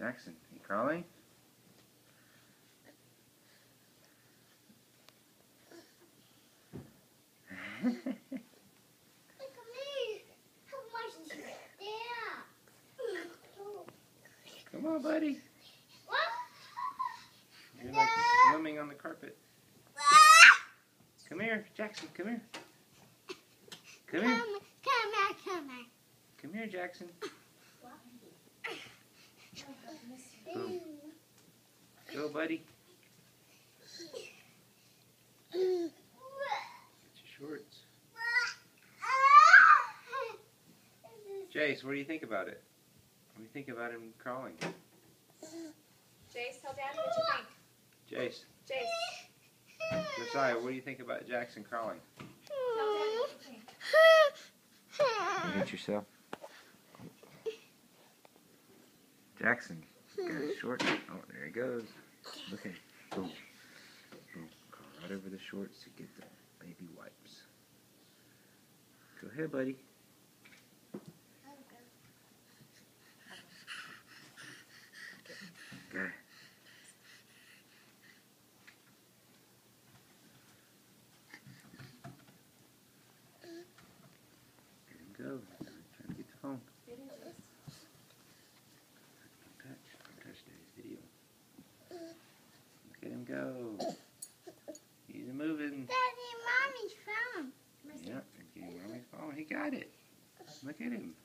Jackson, you crawling? Come on, buddy. You're like swimming on the carpet. Come here, Jackson. Come here. Come here. Come here, Jackson. Boom. Go, buddy. Get your shorts. Jace, what do you think about it? What do you think about him crawling? Jace, tell Daddy what you think. Jace. Jace. Josiah, what do you think about Jackson crawling? Tell Daddy what you think. You hit yourself? Jackson, got his shorts. Oh, there he goes. Look at him. Boom. Boom. Crawl right over the shorts to get the baby wipes. Go ahead, buddy. Okay. Let him go. Trying to get the phone. Don't touch today's video. Look at him go. He's moving. Daddy, Mommy's phone. Yeah, getting Mommy's phone. He got it. Look at him.